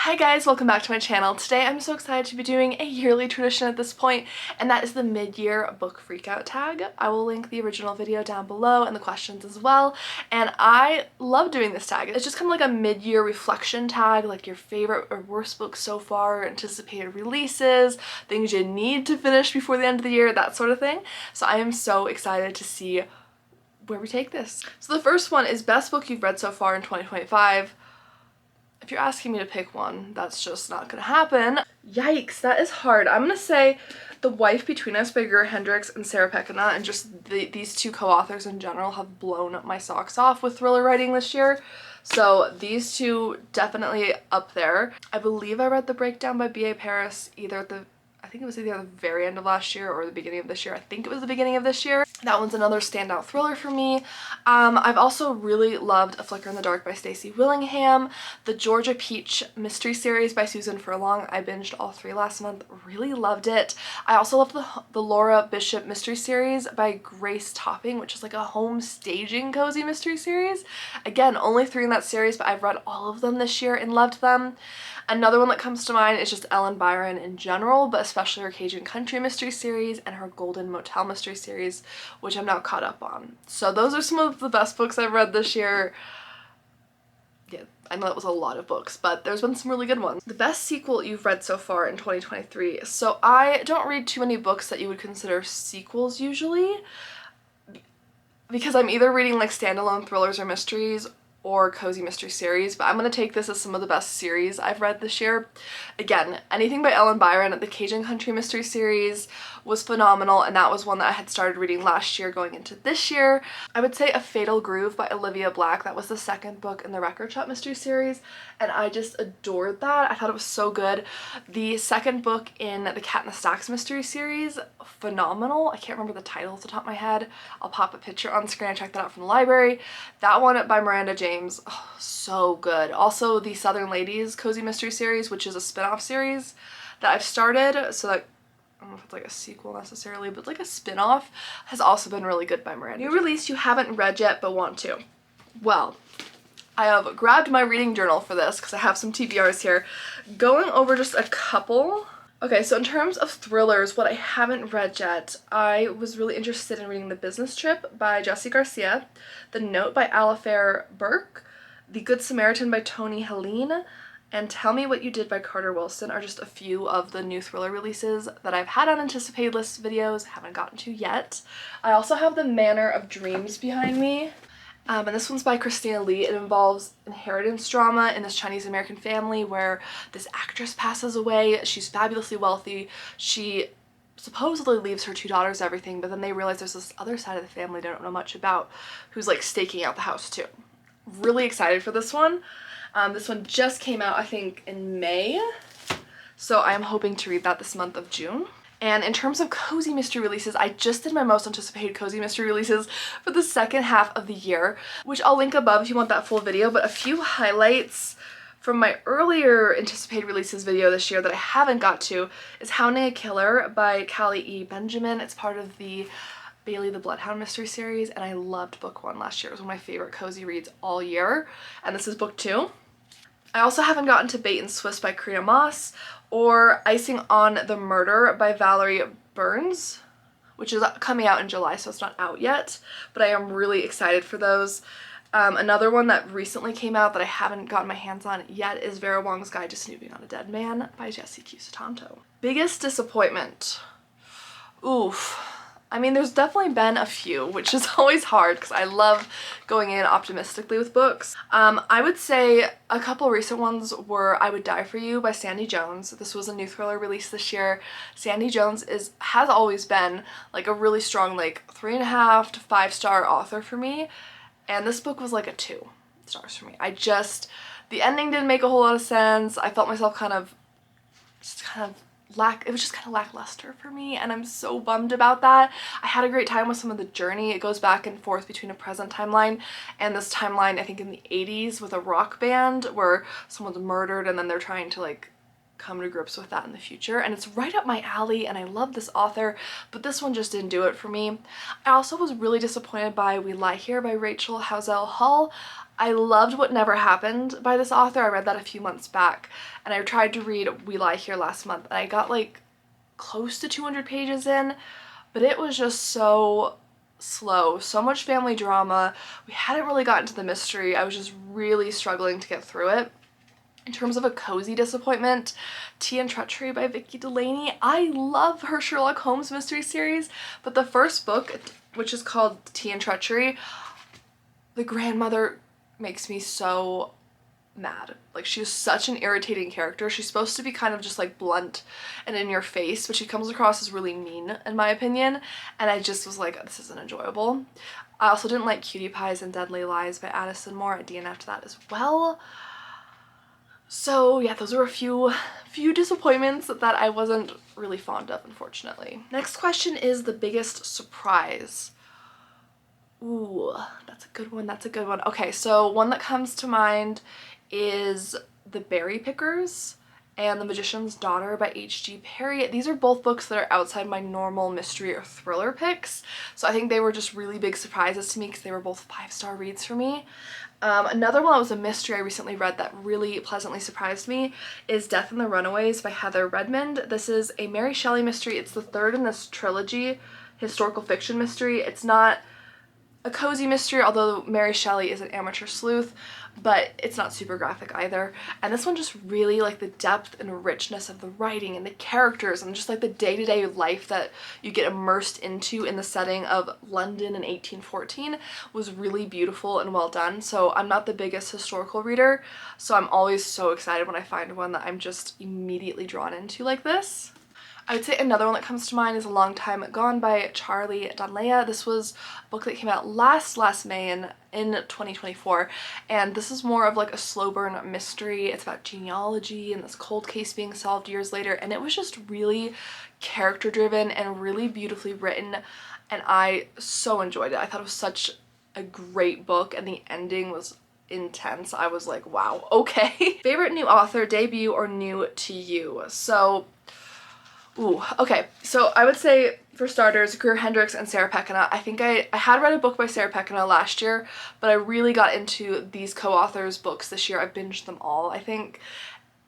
Hi guys, welcome back to my channel. Today I'm so excited to be doing a yearly tradition at this point, and that is the mid-year book freakout tag. I will link the original video down below and the questions as well, and I love doing this tag. It's just kind of like a mid-year reflection tag, like your favorite or worst books so far, anticipated releases, things you need to finish before the end of the year, that sort of thing. So I am so excited to see where we take this. So the first one is best book you've read so far in 2025. If you're asking me to pick one, that's just not gonna happen. Yikes, that is hard. I'm gonna say The Wife Between Us by Greer Hendricks and Sarah Pekina, and just these two co-authors in general have blown my socks off with thriller writing this year. So these two definitely up there. I believe I read The Breakdown by B.A. Paris I think it was either the very end of last year or the beginning of this year. I think it was the beginning of this year. That one's another standout thriller for me. I've also really loved A Flicker in the Dark by Stacey Willingham. The Georgia Peach mystery series by Susan Furlong. I binged all three last month. Really loved it. I also loved the Laura Bishop mystery series by Grace Topping, which is like a home staging cozy mystery series. Again, only three in that series, but I've read all of them this year and loved them. Another one that comes to mind is just Ellen Byron in general, but especially her Cajun Country mystery series and her Golden Motel mystery series, which I'm now caught up on. So those are some of the best books I've read this year. Yeah, I know that was a lot of books, but there's been some really good ones. The best sequel you've read so far in 2023. So I don't read too many books that you would consider sequels usually, because I'm either reading like standalone thrillers or mysteries or cozy mystery series, but I'm gonna take this as some of the best series I've read this year. Again, anything by Ellen Byron. The Cajun Country mystery series was phenomenal, and that was one that I had started reading last year going into this year. I would say A Fatal Groove by Olivia Black. That was the second book in the Record Shop mystery series, and I just adored that. I thought it was so good. The second book in the Cat in the Stacks mystery series, phenomenal. I can't remember the title off the top of my head. I'll pop a picture on screen and check that out from the library. That one by Miranda James, oh, so good. Also the Southern Ladies cozy mystery series, which is a spin-off series that I've started, so that I don't know if it's like a sequel necessarily, but like a spin-off, has also been really good by Miranda. New release you haven't read yet but want to. Well, I have grabbed my reading journal for this because I have some TBRs here. Going over just a couple. Okay, so in terms of thrillers, what I haven't read yet, I was really interested in reading The Business Trip by Jessie Garcia, The Note by Alifair Burke, The Good Samaritan by Toni Helene, and Tell Me What You Did by Carter Wilson are just a few of the new thriller releases that I've had on anticipated list videos, haven't gotten to yet. I also have The Manor of Dreams behind me. And this one's by Christina Lee. It involves inheritance drama in this Chinese-American family where this actress passes away. She's fabulously wealthy. She supposedly leaves her two daughters everything, but then they realize there's this other side of the family they don't know much about who's like staking out the house too. Really excited for this one. This one just came out, I think, in May, so I'm hoping to read that this month of June. And in terms of cozy mystery releases, I just did my most anticipated cozy mystery releases for the second half of the year, which I'll link above if you want that full video, but a few highlights from my earlier anticipated releases video this year that I haven't got to is Hounding a Killer by Callie E. Benjamin. It's part of the Bailey the Bloodhound mystery series, and I loved book one last year. It was one of my favorite cozy reads all year, and this is book two. I also haven't gotten to Bait and Swiss by Karina Moss or Icing on the Murder by Valerie Burns, which is coming out in July, so it's not out yet, but I am really excited for those. Another one that recently came out that I haven't gotten my hands on yet is Vera Wong's Guide to Snooping on a Dead Man by Jessie Cusatanto. Biggest disappointment. Oof. I mean, there's definitely been a few, which is always hard because I love going in optimistically with books. I would say a couple recent ones were I Would Die For You by Sandy Jones. This was a new thriller released this year. Sandy Jones has always been like a really strong like 3.5 to 5-star author for me, and this book was like a 2 stars for me. The ending didn't make a whole lot of sense. I felt myself it was just kind of lackluster for me, and I'm so bummed about that. I had a great time with some of the journey. It goes back and forth between a present timeline and this timeline, I think in the 80s, with a rock band where someone's murdered and then they're trying to like come to grips with that in the future, and it's right up my alley, and I love this author, but this one just didn't do it for me. I also was really disappointed by We Lie Here by Rachel Housel Hall. I loved What Never Happened by this author. I read that a few months back, and I tried to read We Lie Here last month, and I got like close to 200 pages in, but it was just so slow, so much family drama. We hadn't really gotten to the mystery. I was just really struggling to get through it. In terms of a cozy disappointment, Tea and Treachery by Vicky Delaney. I love her Sherlock Holmes mystery series, but the first book, which is called Tea and Treachery, the grandmother makes me so mad. Like, she's such an irritating character. She's supposed to be kind of just like blunt and in your face, but she comes across as really mean in my opinion, and I just was like, this isn't enjoyable. I also didn't like Cutie Pies and Deadly Lies by Addison Moore. I DNF'd that as well. So yeah, those were a few disappointments that I wasn't really fond of, unfortunately. Next question is the biggest surprise. Ooh, that's a good one, that's a good one. Okay, so one that comes to mind is The Berry Pickers and The Magician's Daughter by H.G. Perry. These are both books that are outside my normal mystery or thriller picks, so I think they were just really big surprises to me because they were both 5-star reads for me. Another one that was a mystery I recently read that really pleasantly surprised me is Death and the Runaways by Heather Redmond. This is a Mary Shelley mystery. It's the third in this trilogy, historical fiction mystery. It's not a cozy mystery, although Mary Shelley is an amateur sleuth, but it's not super graphic either. And this one just really, like, the depth and richness of the writing and the characters and just like the day-to-day life that you get immersed into in the setting of London in 1814 was really beautiful and well done. So I'm not the biggest historical reader, so I'm always so excited when I find one that I'm just immediately drawn into like this. I would say another one that comes to mind is A Long Time Gone by Charlie Donlea. This was a book that came out last May in 2024, and this is more of like a slow burn mystery. It's about genealogy and this cold case being solved years later, and it was just really character driven and really beautifully written, and I so enjoyed it. I thought it was such a great book, and the ending was intense. I was like, wow, okay. Favorite new author, debut, or new to you? So ooh, okay, so I would say, for starters, Greer Hendricks and Sarah Pekina. I think I had read a book by Sarah Pekina last year, but I really got into these co-authors' books this year. I binged them all, I think.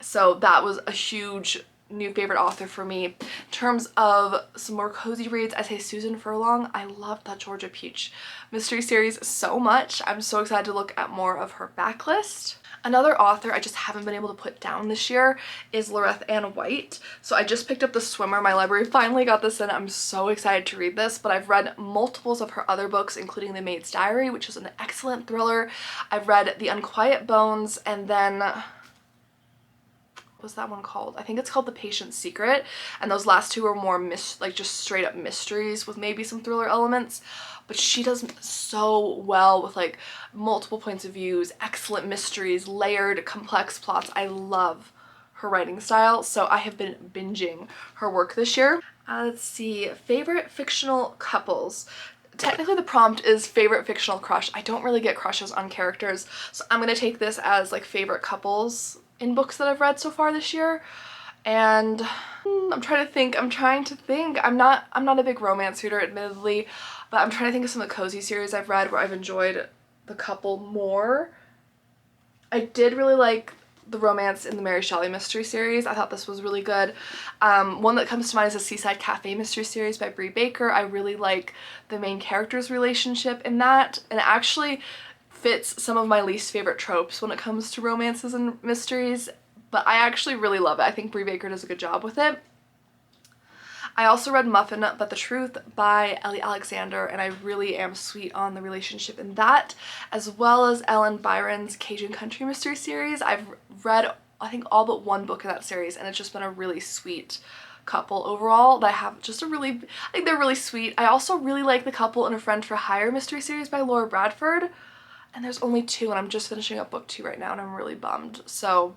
So that was a huge new favorite author for me. In terms of some more cozy reads, I'd say Susan Furlong. I loved that Georgia Peach mystery series so much. I'm so excited to look at more of her backlist. Another author I just haven't been able to put down this year is Loreth Ann White. So I just picked up The Swimmer. My library finally got this in. I'm so excited to read this, but I've read multiples of her other books, including The Maid's Diary, which is an excellent thriller. I've read The Unquiet Bones, and then what was that one called? I think it's called The Patient's Secret, and those last two are more like just straight up mysteries with maybe some thriller elements. But she does so well with like multiple points of views, excellent mysteries, layered, complex plots. I love her writing style, so I have been binging her work this year. Let's see, favorite fictional couples. Technically the prompt is favorite fictional crush. I don't really get crushes on characters, so I'm gonna take this as like favorite couples in books that I've read so far this year. And I'm trying to think. I'm not a big romance reader, admittedly, but I'm trying to think of some of the cozy series I've read where I've enjoyed the couple more. I did really like the romance in the Mary Shelley mystery series. I thought this was really good. One that comes to mind is the Seaside Cafe mystery series by Bree Baker. I really like the main character's relationship in that, and it actually fits some of my least favorite tropes when it comes to romances and mysteries, but I actually really love it. I think Bree Baker does a good job with it. I also read Muffin But the Truth by Ellie Alexander, and I really am sweet on the relationship in that, as well as Ellen Byron's Cajun Country Mystery series. I've read, I think, all but one book in that series, and it's just been a really sweet couple overall. That have just I think they're really sweet. I also really like the couple in A Friend for Hire mystery series by Laura Bradford, and there's only 2, and I'm just finishing up book 2 right now, and I'm really bummed. So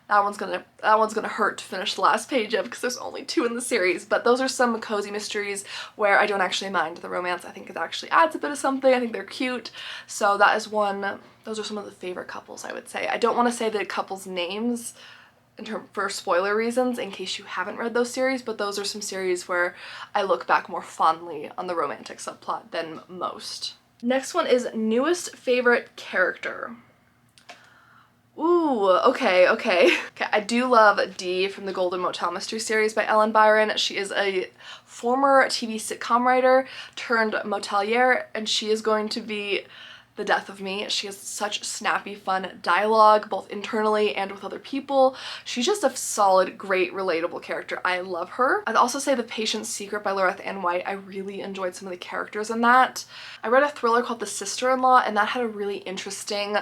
that one's gonna hurt to finish the last page of, because there's only 2 in the series. But those are some cozy mysteries where I don't actually mind the romance. I think it actually adds a bit of something. I think they're cute. So that is one. Those are some of the favorite couples, I would say. I don't want to say the couples' names for spoiler reasons in case you haven't read those series, but those are some series where I look back more fondly on the romantic subplot than most. Next one is newest favorite character. Ooh, okay. I do love Dee from the Golden Motel Mystery Series by Ellen Byron. She is a former TV sitcom writer turned motelier, and she is going to be the death of me. She has such snappy, fun dialogue, both internally and with other people. She's just a solid, great, relatable character. I love her. I'd also say The Patient's Secret by Loretta Ann White. I really enjoyed some of the characters in that. I read a thriller called The Sister-in-Law, and that had a really interesting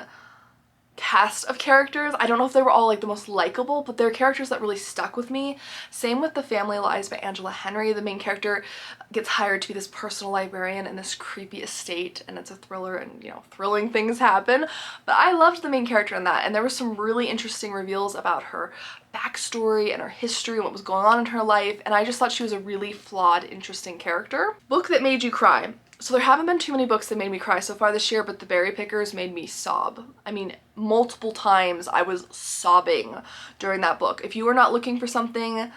cast of characters. I don't know if they were all like the most likable, but they're characters that really stuck with me. Same with The Family Lies by Angela Henry. The main character gets hired to be this personal librarian in this creepy estate, and it's a thriller, and you know, thrilling things happen. But I loved the main character in that, and there were some really interesting reveals about her backstory and her history and what was going on in her life, and I just thought she was a really flawed, interesting character. Book that made you cry. So there haven't been too many books that made me cry so far this year, but The Berry Pickers made me sob. I mean, multiple times I was sobbing during that book. If you are not looking for something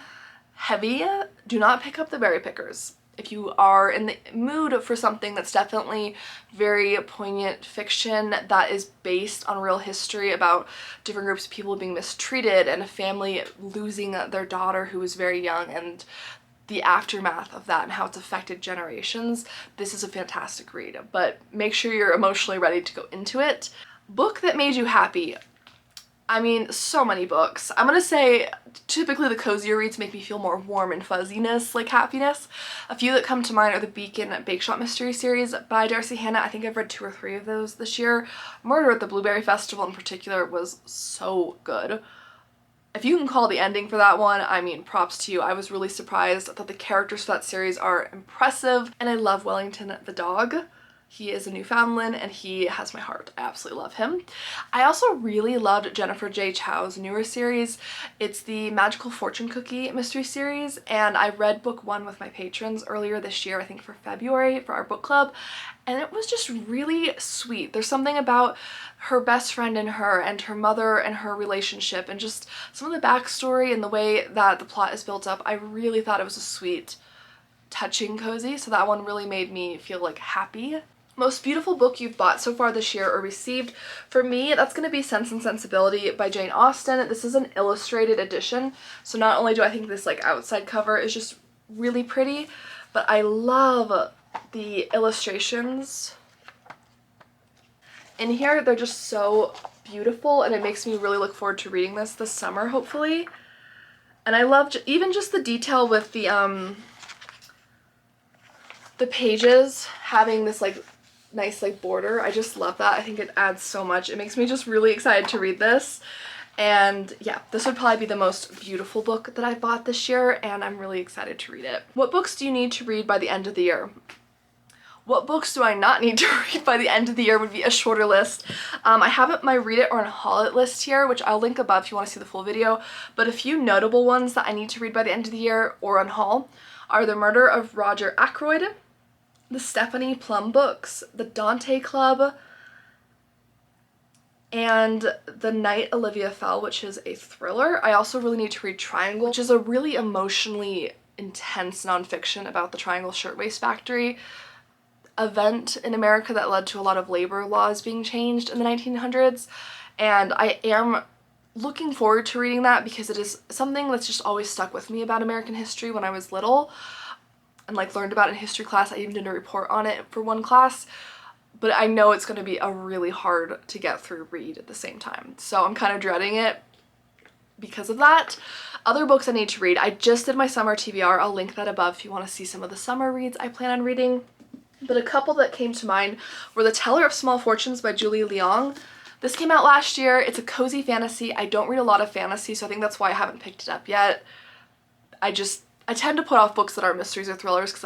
heavy, do not pick up The Berry Pickers. If you are in the mood for something that's definitely very poignant fiction that is based on real history about different groups of people being mistreated and a family losing their daughter who was very young and the aftermath of that and how it's affected generations, this is a fantastic read, but make sure you're emotionally ready to go into it. Book that made you happy. I mean, so many books. I'm gonna say typically the cozier reads make me feel more warm and fuzziness, like happiness. A few that come to mind are the Beacon Bake Shop Mystery Series by Darcy Hannah. I think I've read 2 or 3 of those this year. Murder at the Blueberry Festival in particular was so good. If you can call the ending for that one, I mean, props to you. I was really surprised that the characters for that series are impressive, and I love Wellington the dog. He is a Newfoundland and he has my heart. I absolutely love him. I also really loved Jennifer J. Chow's newer series. It's the Magical Fortune Cookie mystery series, and I read book 1 with my patrons earlier this year, I think for February, for our book club, and it was just really sweet. There's something about her best friend and her mother and her relationship, and just some of the backstory and the way that the plot is built up. I really thought it was a sweet, touching cozy, so that one really made me feel like happy. Most beautiful book you've bought so far this year or received. For me, that's going to be Sense and Sensibility by Jane Austen. This is an illustrated edition, so not only do I think this like outside cover is just really pretty, but I love the illustrations in here. They're just so beautiful, and it makes me really look forward to reading this summer, hopefully. And I love even just the detail with the pages having this like nice like border. I just love that. I think it adds so much. It makes me just really excited to read this. And yeah, this would probably be the most beautiful book that I bought this year, and I'm really excited to read it. What books do you need to read by the end of the year? What books do I not need to read by the end of the year would be a shorter list. I have my read it or unhaul it list here, which I'll link above if you want to see the full video, but a few notable ones that I need to read by the end of the year or unhaul are The Murder of Roger Ackroyd, the Stephanie Plum books, the Dante Club, and The Night Olivia Fell, which is a thriller. I also really need to read Triangle, which is a really emotionally intense nonfiction about the Triangle Shirtwaist Factory event in America that led to a lot of labor laws being changed in the 1900s. And I am looking forward to reading that because it is something that's just always stuck with me about American history when I was little and like learned about it in history class. I even did a report on it for one class, but I know it's going to be a really hard to get through read at the same time. So I'm kind of dreading it because of that. Other books I need to read. I just did my summer TBR. I'll link that above if you want to see some of the summer reads I plan on reading. But a couple that came to mind were The Teller of Small Fortunes by Julie Leong. This came out last year. It's a cozy fantasy. I don't read a lot of fantasy, so I think that's why I haven't picked it up yet. I tend to put off books that are mysteries or thrillers because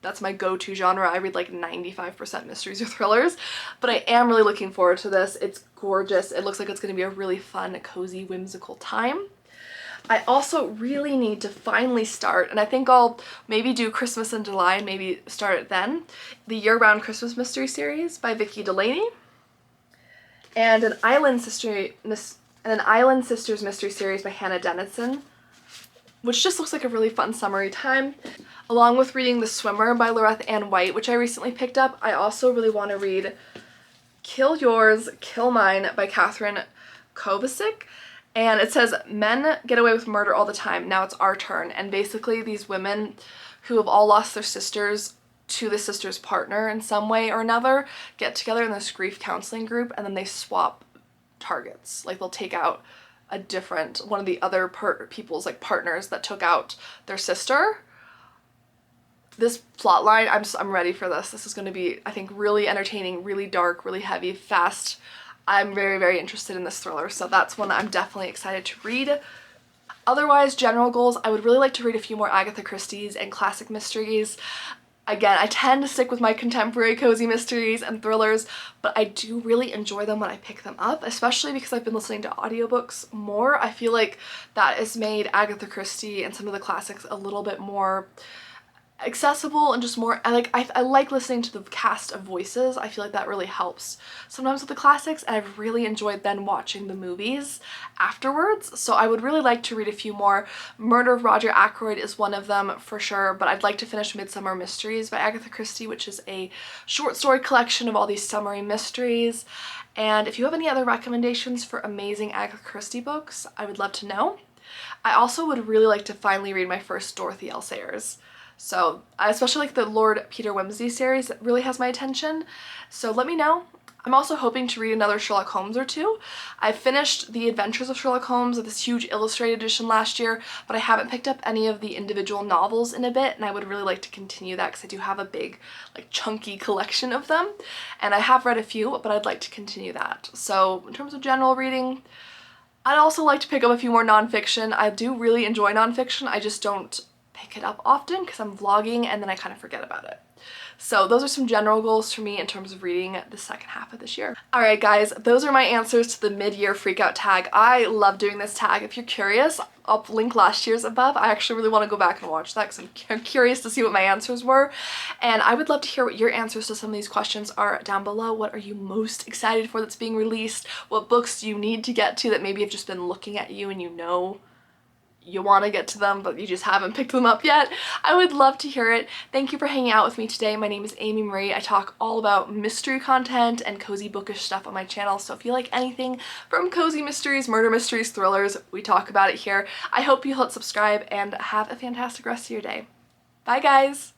that's my go-to genre. I read like 95% mysteries or thrillers, but I am really looking forward to this. It's gorgeous. It looks like it's going to be a really fun, cozy, whimsical time. I also really need to finally start, and I think I'll maybe do Christmas in July and maybe start it then, the Year-Round Christmas Mystery Series by Vicki Delaney, and an Island And then Island Sisters Mystery Series by Hannah Dennison, which just looks like a really fun summery time. Along with reading The Swimmer by Loreth Ann White, which I recently picked up, I also really want to read Kill Yours, Kill Mine by Catherine Kovacic. And it says, men get away with murder all the time, now it's our turn. And basically these women who have all lost their sisters to the sister's partner in some way or another get together in this grief counseling group, and then they swap targets. Like they'll take out a different, one of the other people's like partners that took out their sister. This plot line, I'm ready for this. This is going to be, I think, really entertaining, really dark, really heavy, fast. I'm very, very interested in this thriller, so that's one I'm definitely excited to read. Otherwise, general goals, I would really like to read a few more Agatha Christie's and classic mysteries. Again, I tend to stick with my contemporary cozy mysteries and thrillers, but I do really enjoy them when I pick them up, especially because I've been listening to audiobooks more. I feel like that has made Agatha Christie and some of the classics a little bit more accessible and just more, I like listening to the cast of voices. I feel like that really helps sometimes with the classics, and I've really enjoyed then watching the movies afterwards. So I would really like to read a few more. Murder of Roger Ackroyd is one of them for sure, but I'd like to finish Midsummer Mysteries by Agatha Christie, which is a short story collection of all these summery mysteries. And if you have any other recommendations for amazing Agatha Christie books, I would love to know. I also would really like to finally read my first Dorothy L. Sayers. So I especially like the Lord Peter Wimsey series, that really has my attention. So let me know. I'm also hoping to read another Sherlock Holmes or two. I finished The Adventures of Sherlock Holmes with this huge illustrated edition last year, but I haven't picked up any of the individual novels in a bit, and I would really like to continue that because I do have a big, like, chunky collection of them. And I have read a few, but I'd like to continue that. So in terms of general reading, I'd also like to pick up a few more nonfiction. I do really enjoy nonfiction, I just don't pick it up often because I'm vlogging and then I kind of forget about it. So those are some general goals for me in terms of reading the second half of this year. Alright guys, those are my answers to the mid-year freakout tag. I love doing this tag. If you're curious, I'll link last year's above. I actually really want to go back and watch that because I'm curious to see what my answers were. And I would love to hear what your answers to some of these questions are down below. What are you most excited for that's being released? What books do you need to get to that maybe have just been looking at you and you know you want to get to them but you just haven't picked them up yet? I would love to hear it. Thank you for hanging out with me today. My name is Amy Marie. I talk all about mystery content and cozy bookish stuff on my channel, so if you like anything from cozy mysteries, murder mysteries, thrillers, we talk about it here. I hope you hit subscribe and have a fantastic rest of your day. Bye guys!